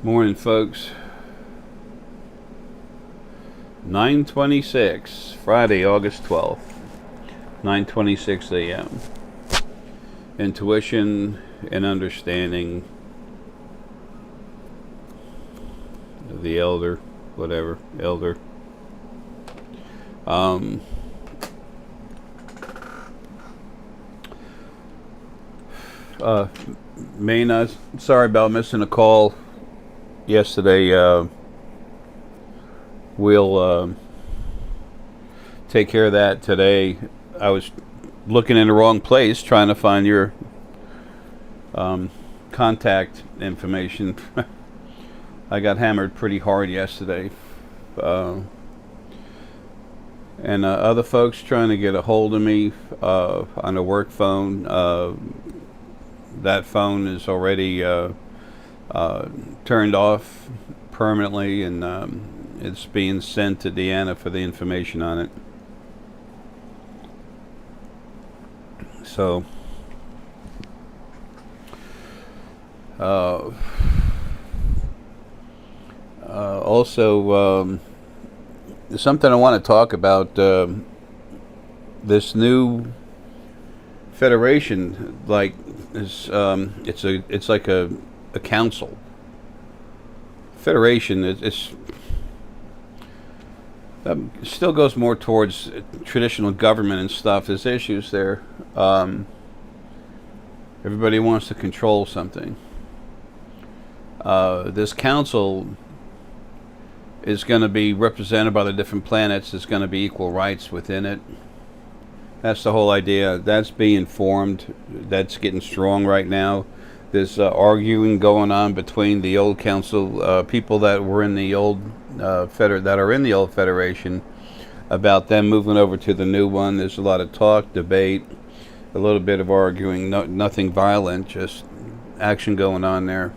Morning, folks. 9:26, Friday, August 12th, 9:26 a.m. Intuition and understanding the elder, whatever, elder. Main, sorry about missing a call yesterday. We'll take care of that today. I was looking in the wrong place trying to find your contact information. I got hammered pretty hard yesterday. And other folks trying to get a hold of me on a work phone. That phone is already turned off permanently, and it's being sent to Deanna for the information on it. So, also, something I want to talk about, this new federation, like it's like a council. Federation it's still goes more towards traditional government and stuff. There's issues there. Everybody wants to control something. This council is going to be represented by the different planets. There's going to be equal rights within it. That's the whole idea. That's being formed. That's getting strong right now. There's arguing going on between the old council people that were in the old that are in the old federation about them moving over to the new one. There's a lot of talk, debate, a little bit of arguing. Nothing violent, just action going on there.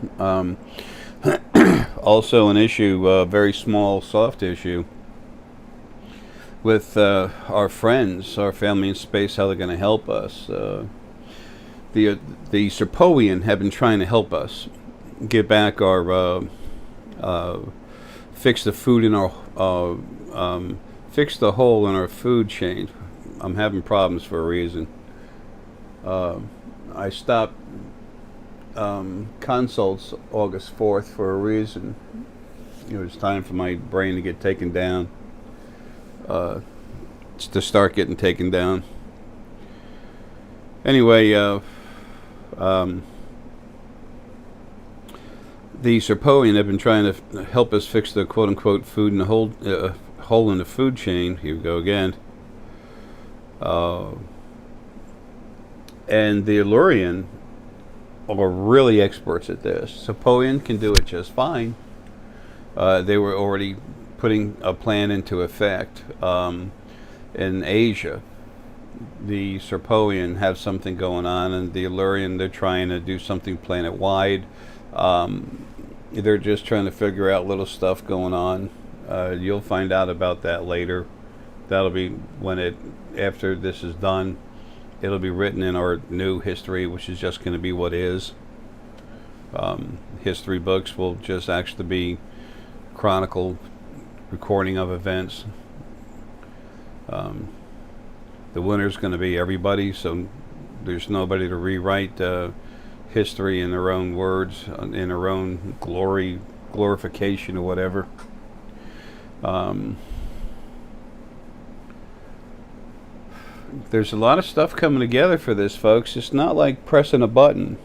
Also, an issue, a very small, soft issue, with our friends, our family in space, how they're going to help us. The Serpoian have been trying to help us get back our, fix the food in our, fix the hole in our food chain. I'm having problems for a reason. I stopped consults August 4th for a reason. It was time for my brain to get taken down. To start getting taken down. Anyway, the Serpoian have been trying to help us fix the quote-unquote food in the hole in the food chain. Here we go again. And the Allurian are really experts at this. Serpoian can do it just fine. They were already putting a plan into effect. In Asia, the Serpoian have something going on, and the Allurian, they're trying to do something planet-wide. They're just trying to figure out little stuff going on. You'll find out about that later. That'll be after this is done. It'll be written in our new history, which is just going to be what is. History books will just actually be chronicle recording of events. The winner's going to be everybody, so there's nobody to rewrite history in their own words, in their own glorification or whatever. There's a lot of stuff coming together for this, folks. It's not like pressing a button.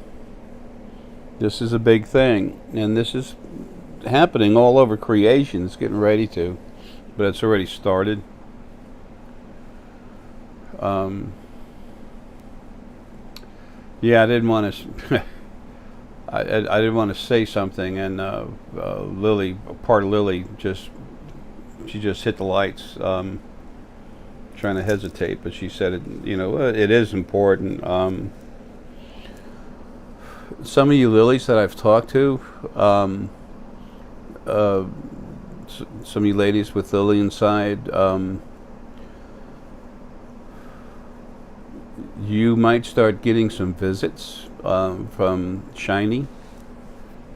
This is a big thing, and this is happening all over creation. It's getting ready to, but it's already started. Yeah, I didn't want to. I didn't want to say something, and Lily, part of Lily, she just hit the lights, trying to hesitate, but she said it. It is important. Some of you lilies that I've talked to, some of you ladies with lily inside, you might start getting some visits from Shiny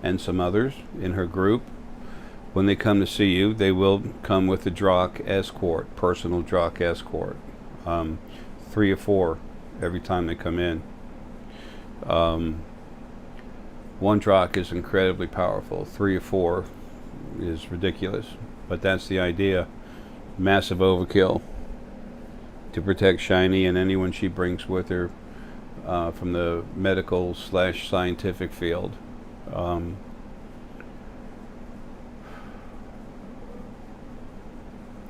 and some others in her group. When they come to see you, they will come with a Drock escort, personal Drock escort. 3 or 4 every time they come in. One Drock is incredibly powerful. 3 or 4 is ridiculous, but that's the idea. Massive overkill to protect Shiny and anyone she brings with her from the medical / scientific field.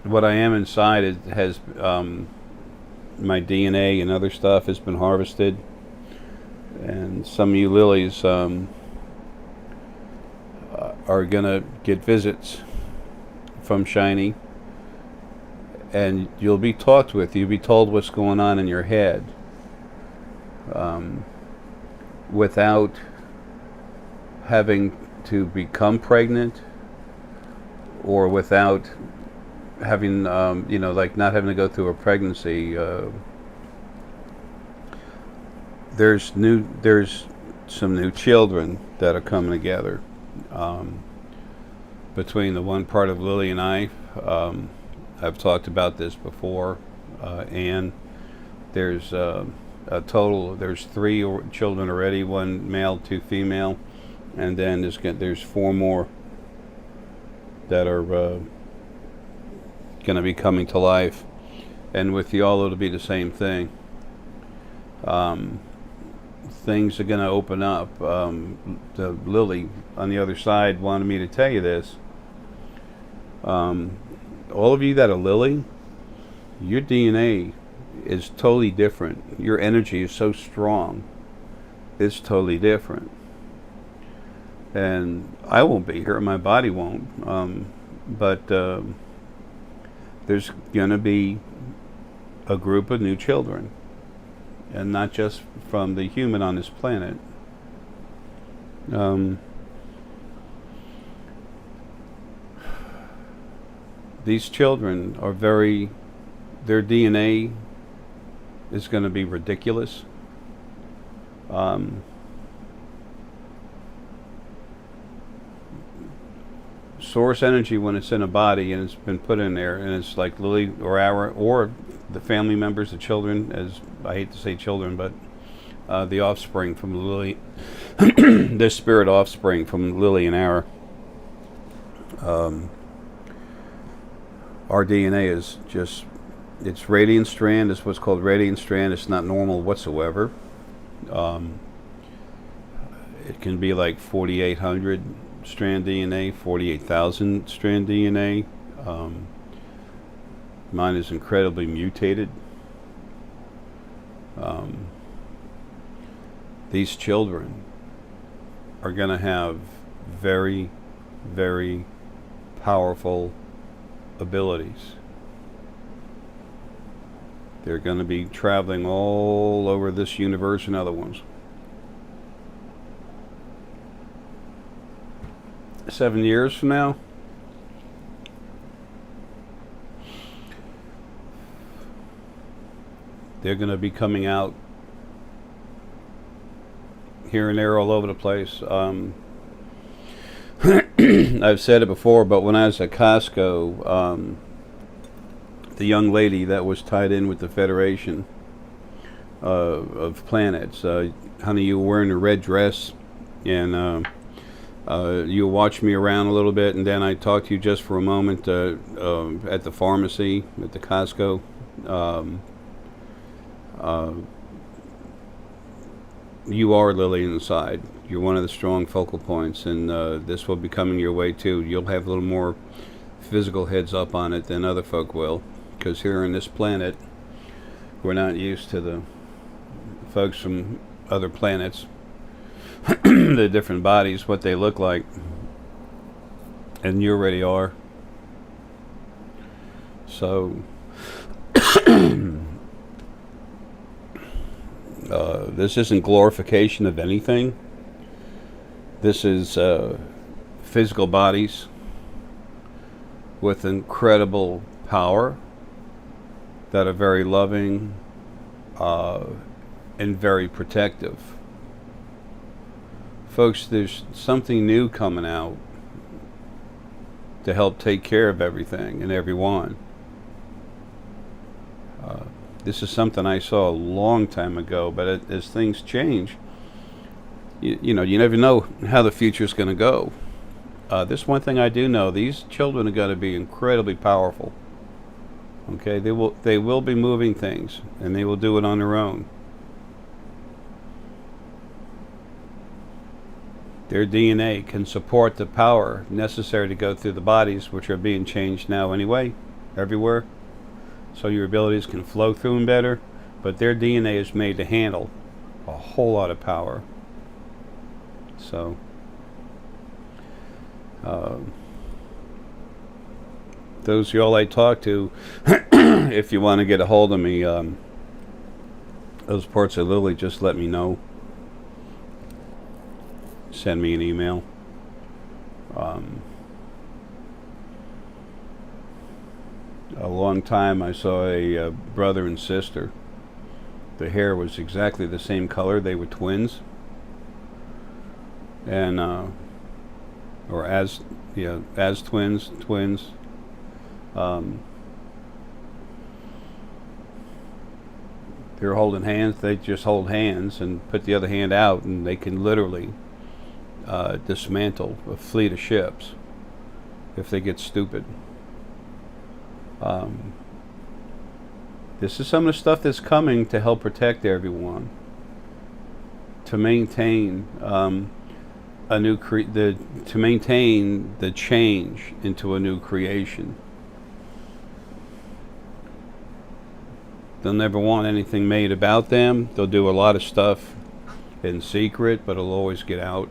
What I am inside has my DNA and other stuff has been harvested, and some of you lilies are gonna get visits from Shiny, and you'll be talked with. You'll be told what's going on in your head, without having to become pregnant, or without having like not having to go through a pregnancy. There's some new children that are coming together between the one part of Lily and I. I've talked about this before, and there's a total. There's 3 children already, 1 male, 2 female, and then there's 4 more that are going to be coming to life, and with y'all it'll be the same thing. Things are going to open up. The Lily on the other side wanted me to tell you this. All of you that are Lily, your DNA is totally different. Your energy is so strong. It's totally different. And I won't be here. My body won't. But there's going to be a group of new children. And not just from the human on this planet. These children are their DNA is going to be ridiculous. Source energy, when it's in a body and it's been put in there, and it's like Lily or the family members, the children, as I hate to say children, but the offspring from Lily, this spirit offspring from Lily and our DNA is just, it's radiant strand. It's what's called radiant strand. It's not normal whatsoever. It can be like 4,800 strand DNA, 48,000 strand DNA. Mine is incredibly mutated. These children are going to have very, very powerful abilities. They're going to be traveling all over this universe and other ones. 7 years from now, they're going to be coming out here and there all over the place. I've said it before, but when I was at Costco, the young lady that was tied in with the Federation of Planets, honey, you were wearing a red dress, and you watched me around a little bit, and then I talked to you just for a moment at the pharmacy, at the Costco. You are Lily inside. You're one of the strong focal points, and this will be coming your way too. You'll have a little more physical heads up on it than other folk will, because here on this planet, we're not used to the folks from other planets, the different bodies, what they look like, and you already are. So this isn't glorification of anything. This is physical bodies with incredible power that are very loving and very protective Folks, there's something new coming out to help take care of everything and everyone. This is something I saw a long time ago, but as things change, you never know how the future is going to go. This one thing I do know: these children are going to be incredibly powerful. Okay, they will be moving things, and they will do it on their own. Their DNA can support the power necessary to go through the bodies, which are being changed now anyway, everywhere. So your abilities can flow through them better, but their DNA is made to handle a whole lot of power. So, those are all I talk to. If you want to get a hold of me, those parts of Lily, just let me know. Send me an email. A long time I saw a brother and sister. The hair was exactly the same color. They were twins, and or as twins. They're holding hands. They just hold hands and put the other hand out, and they can literally dismantle a fleet of ships if they get stupid. This is some of the stuff that's coming to help protect everyone, to maintain to maintain the change into a new creation. They'll never want anything made about them. They'll do a lot of stuff in secret, but it'll always get out.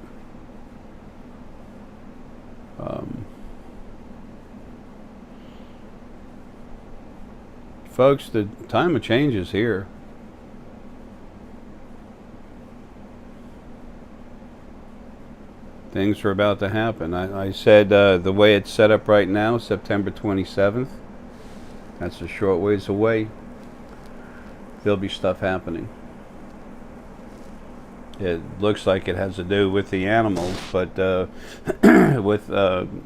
Folks, the time of change is here. Things are about to happen. I said the way it's set up right now, September 27th, that's a short ways away. There'll be stuff happening. It looks like it has to do with the animals, but with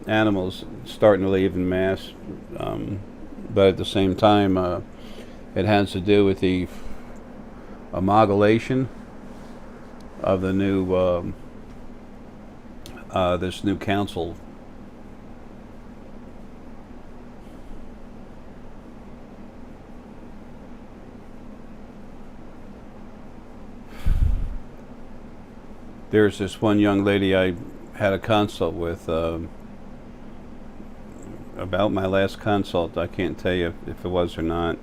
animals starting to leave en masse. But at the same time, it has to do with the amalgamation of the new this new council. There's this one young lady I had a consult with. About my last consult, I can't tell you if it was or not.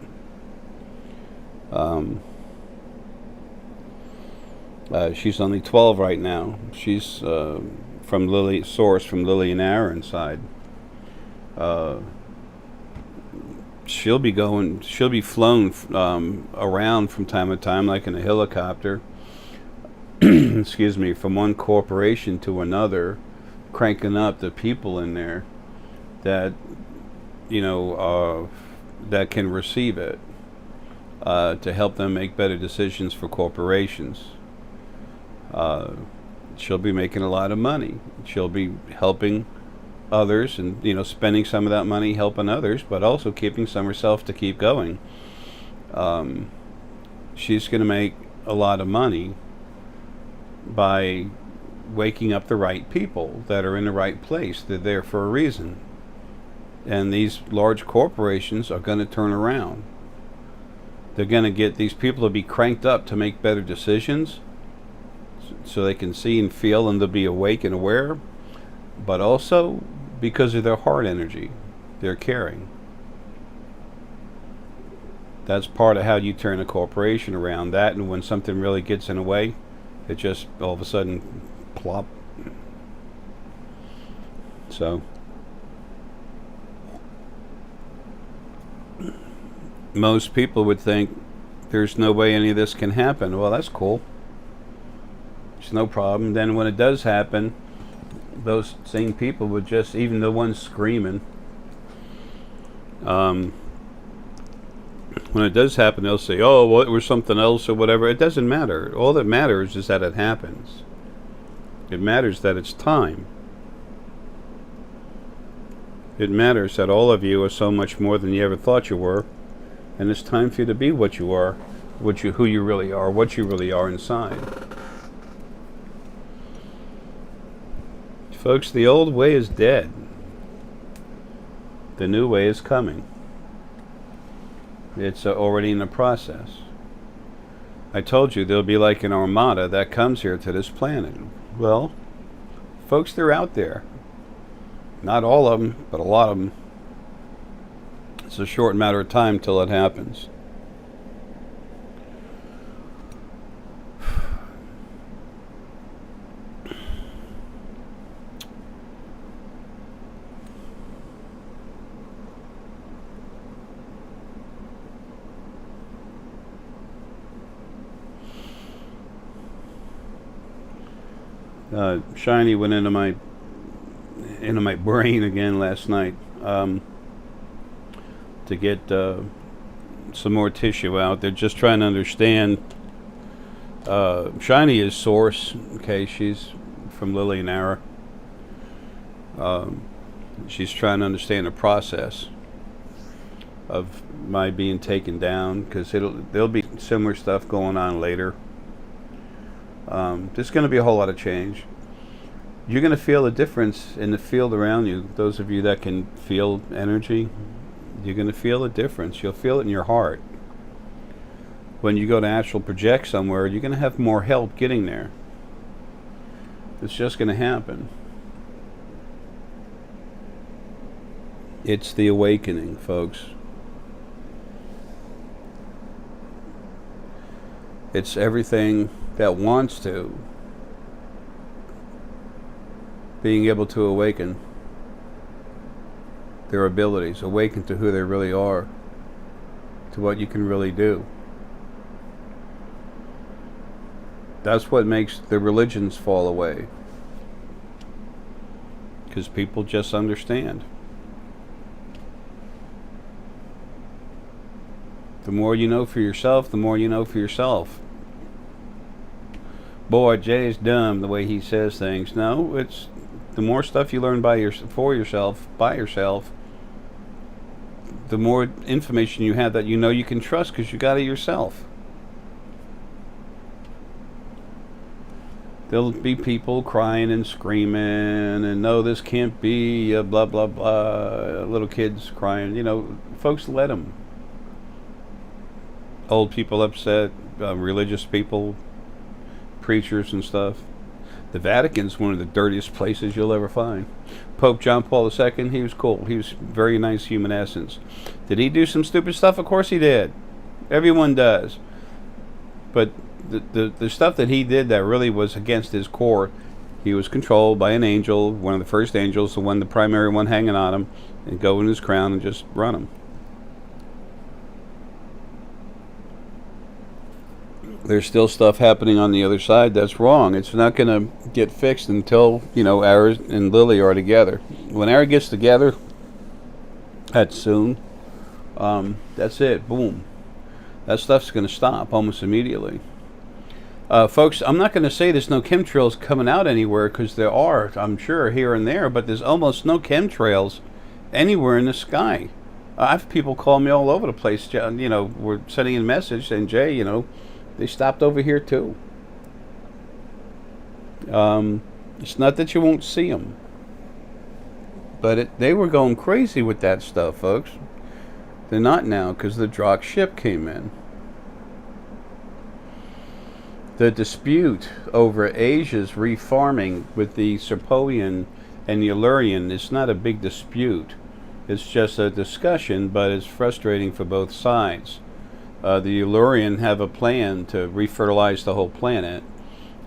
She's only 12 right now. She's from Lily and Aaron side. She'll be flown around from time to time, like in a helicopter. Excuse me, from one corporation to another, cranking up the people in there that that can receive it, to help them make better decisions for corporations. She'll be making a lot of money. She'll be helping others and spending some of that money helping others, but also keeping some herself to keep going. She's going to make a lot of money by waking up the right people that are in the right place. They're there for a reason. And these large corporations are going to turn around. They're going to get these people to be cranked up to make better decisions, so they can see and feel, and they'll be awake and aware, but also because of their heart energy, their caring. That's part of how you turn a corporation around. That, and when something really gets in the way, it just all of a sudden plop. So most people would think there's no way any of this can happen. Well, that's cool. There's no problem. Then when it does happen, those same people would just, even the ones screaming, when it does happen, they'll say, oh, well, it was something else or whatever. It doesn't matter. All that matters is that it happens. It matters that it's time. It matters that all of you are so much more than you ever thought you were, and it's time for you to be what you are, who you really are, what you really are inside. Folks, the old way is dead. The new way is coming. It's already in the process. I told you there'll be like an armada that comes here to this planet. Well, folks, they're out there. Not all of them, but a lot of them. It's a short matter of time till it happens. Shiny went into my brain again last night to get some more tissue out. They're just trying to understand. Shiny is Source. Okay, she's from Lily and Ara. She's trying to understand the process of my being taken down, because there'll be similar stuff going on later. There's going to be a whole lot of change. You're going to feel a difference in the field around you. Those of you that can feel energy, you're going to feel a difference. You'll feel it in your heart. When you go to astral project somewhere, you're going to have more help getting there. It's just going to happen. It's the awakening, folks. It's everything that wants to being able to awaken their abilities, awaken to who they really are, to what you can really do. That's what makes the religions fall away, because people just understand. The more you know for yourself, the more you know for yourself. Boy, Jay's dumb the way he says things. No, it's the more stuff you learn for yourself, by yourself, the more information you have that you know you can trust, because you got it yourself. There'll be people crying and screaming and no, this can't be, blah, blah, blah. Little kids crying. Folks, let them. Old people upset, religious people, preachers and stuff. The Vatican's one of the dirtiest places you'll ever find. Pope John Paul II, he was cool. He was very nice human essence. Did he do some stupid stuff? Of course he did. Everyone does. But the stuff that he did that really was against his core, he was controlled by an angel, one of the first angels, the primary one hanging on him, and go in his crown and just run him. There's still stuff happening on the other side that's wrong. It's not going to get fixed until, Ara and Lily are together. When Ara gets together, that's soon. That's it. Boom. That stuff's going to stop almost immediately. Folks, I'm not going to say there's no chemtrails coming out anywhere, because there are, I'm sure, here and there, but there's almost no chemtrails anywhere in the sky. I have people call me all over the place. We're sending in a message saying, Jay, they stopped over here too. It's not that you won't see them, but they were going crazy with that stuff, folks. They're not now, because the Drock ship came in. The dispute over Asia's refarming with the Serpoian and the Illyrian is not a big dispute. It's just a discussion, but it's frustrating for both sides. The Illyrian have a plan to refertilize the whole planet,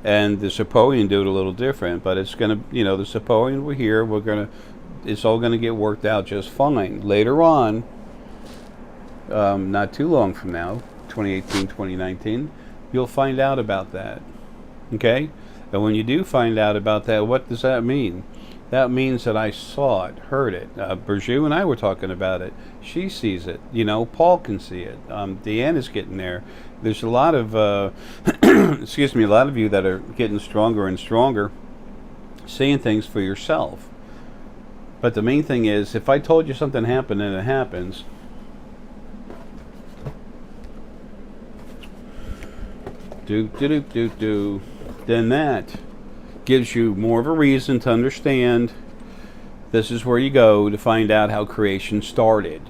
and the Serpoian do it a little different. But it's gonna, the Serpoian were here. It's all gonna get worked out just fine later on. Not too long from now, 2018, 2019, you'll find out about that. Okay, and when you do find out about that, what does that mean? That means that I saw it, heard it. Burju and I were talking about it. She sees it. Paul can see it. Deanna's getting there. There's a lot of, a lot of you that are getting stronger and stronger. seeing things for yourself. But the main thing is, if I told you something happened and it happens, then that gives you more of a reason to understand this is where you go to find out how creation started.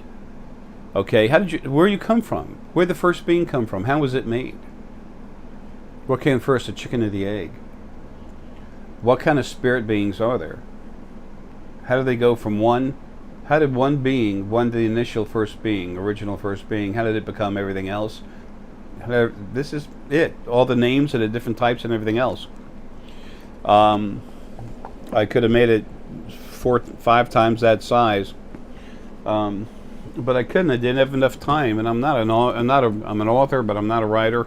Okay, where you come from? Where did the first being come from? How was it made? What came first, the chicken or the egg? What kind of spirit beings are there? How do they go from one? How did one being, the initial first being, original first being, how did it become everything else? This is it. All the names and the different types and everything else. I could have made it 4-5 times that size, but I couldn't. I didn't have enough time, and I'm an author, but I'm not a writer.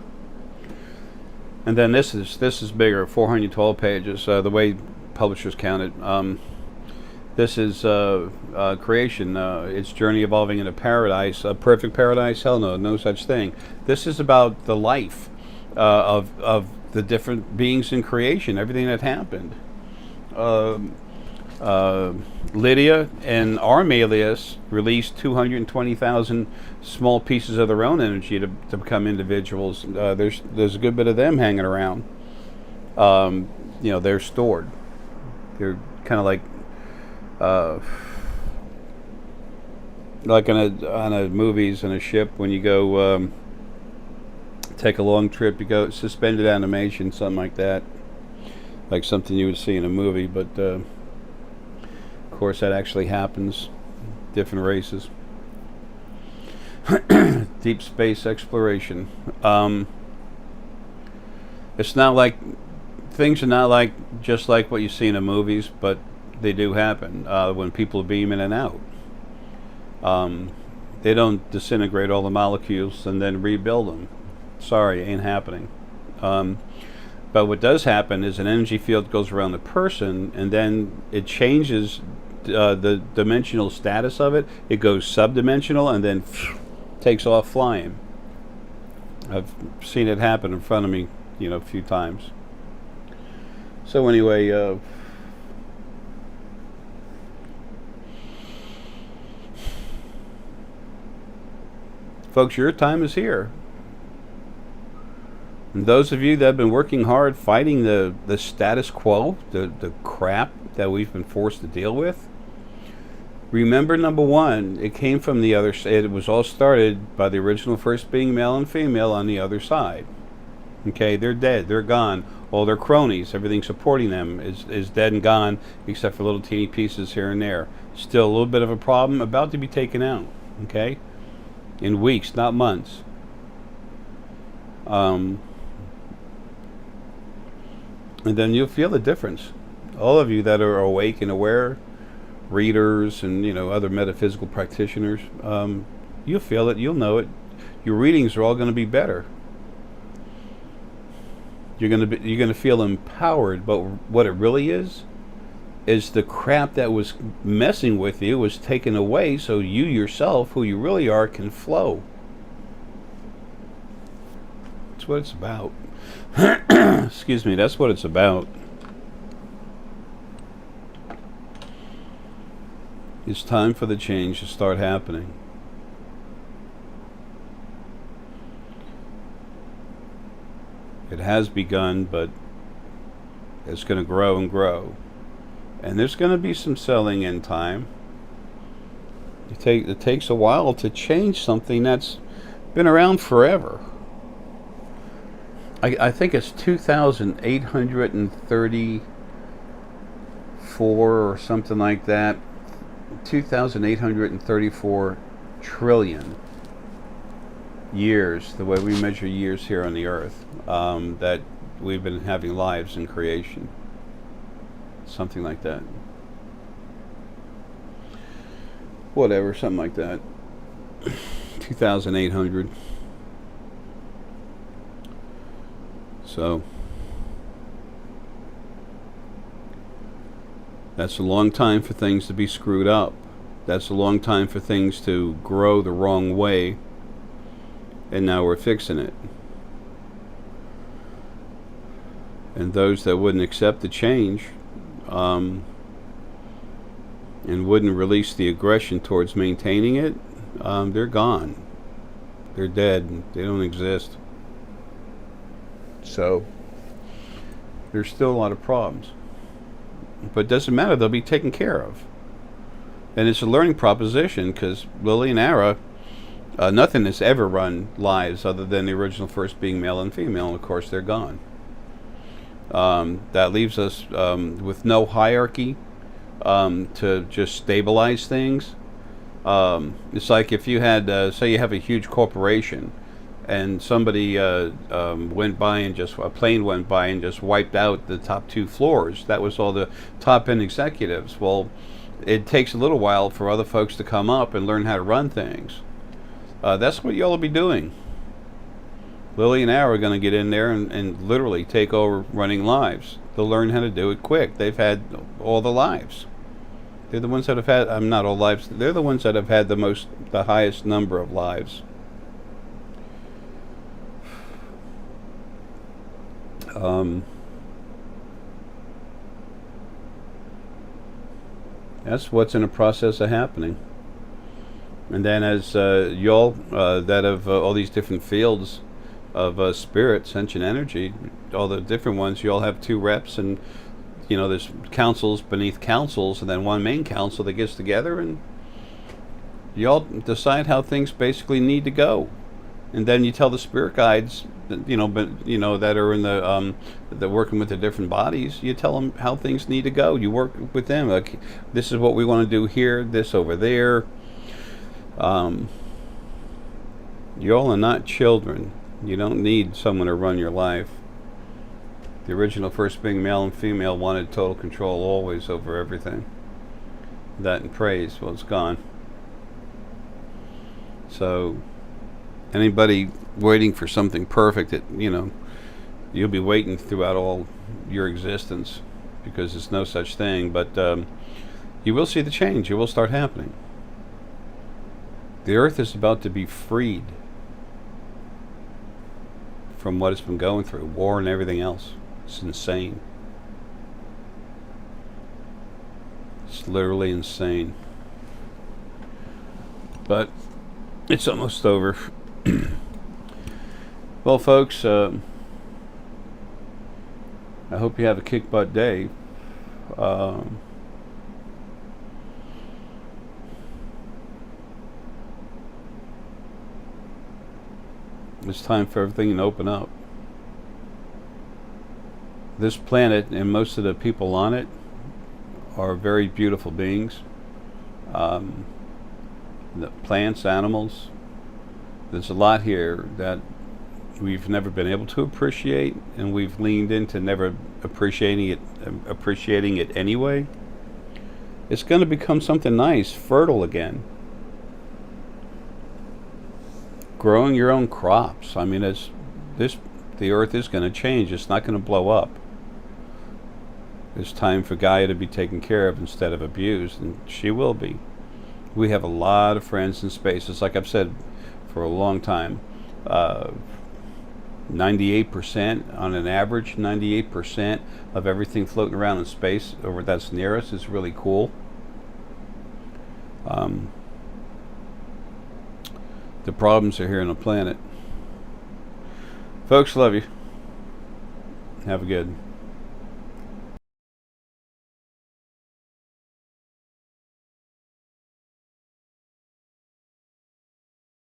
And then this is bigger, 412 pages. The way publishers count it. This is creation. Its journey evolving into paradise. A perfect paradise? Hell no, no such thing. This is about the life of the different beings in creation, everything that happened. Lydia and Armalius released 220,000 small pieces of their own energy to become individuals. There's a good bit of them hanging around. They're stored. They're kind of like on a movies on a ship when you go take a long trip, you go suspended animation, something like that, like something you would see in a movie, but of course that actually happens. Different races. Deep space exploration. It's not like things are not like just like what you see in the movies, but they do happen when people beam in and out. They don't disintegrate all the molecules and then rebuild them. Sorry, ain't happening. But what does happen is an energy field goes around the person, and then it changes the dimensional status of it. It goes subdimensional and then takes off flying. I've seen it happen in front of me, a few times. So anyway, folks, your time is here. And those of you that have been working hard fighting the status quo, the crap that we've been forced to deal with, remember, number one, it came from the other side. It was all started by the original first being, male and female, on the other side. Okay, they're dead. They're gone. All their cronies, everything supporting them is dead and gone, except for little teeny pieces here and there. Still a little bit of a problem, about to be taken out. Okay, in weeks, not months. And then you'll feel the difference. All of you that are awake and aware, readers and other metaphysical practitioners, you'll feel it. You'll know it. Your readings are all going to be better. You're going to feel empowered. But what it really is the crap that was messing with you was taken away, so you yourself, who you really are, can flow. That's what it's about. Excuse me, that's what it's about. It's time for the change to start happening. It has begun, but it's going to grow and grow. And there's going to be some selling in time. It takes a while to change something that's been around forever. I think it's 2,834 or something like that. 2,834 trillion years, the way we measure years here on the earth, that we've been having lives in creation. Something like that. Whatever, something like that. 2,800. So that's a long time for things to be screwed up. That's a long time for things to grow the wrong way. And now we're fixing it. And those that wouldn't accept the change, and wouldn't release the aggression towards maintaining it, they're gone. They're dead. They don't exist. So there's still a lot of problems. But it doesn't matter. They'll be taken care of. And it's a learning proposition because Lily and Ara, nothing has ever run lives other than the original first being male and female. And of course, they're gone. That leaves us with no hierarchy to just stabilize things. It's like if you had, say you have a huge corporation and somebody went by and a plane went by and just wiped out the top 2 floors. That was all the top end executives. Well, it takes a little while for other folks to come up and learn how to run things. That's what y'all will be doing. Lily and Al are going to get in there and literally take over running lives. They'll learn how to do it quick. They've had all the lives. They're the ones that have had, not all lives, they're the ones that have had the highest number of lives. That's what's in the process of happening. And then as y'all that have all these different fields of spirit, sentient energy, all the different ones, you all have 2 reps, and there's councils beneath councils, and then one main council that gets together, and you all decide how things basically need to go. And then you tell the spirit guides, that are in the that working with the different bodies. You tell them how things need to go. You work with them. Like, this is what we want to do here. This over there. You all are not children. You don't need someone to run your life. The original first being male and female wanted total control always over everything. That and praise, well, it's gone. So anybody waiting for something perfect, you'll be waiting throughout all your existence, because there's no such thing. But you will see the change. It will start happening. The earth is about to be freed from what it's been going through, war and everything else. It's insane. It's literally insane. But it's almost over. Well, folks, I hope you have a kick butt day. It's time for everything to open up. This planet and most of the people on it are very beautiful beings. The plants, animals. There's a lot here that we've never been able to appreciate, and we've leaned into never appreciating it anyway. It's going to become something nice, fertile again. Growing your own crops. I mean, the earth is going to change. It's not going to blow up. It's time for Gaia to be taken care of instead of abused, and she will be. We have a lot of friends in space. It's like I've said for a long time. 98% on an average, 98% of everything floating around in space over that's near us is really cool. The problems are here on the planet. Folks, love you. Have a good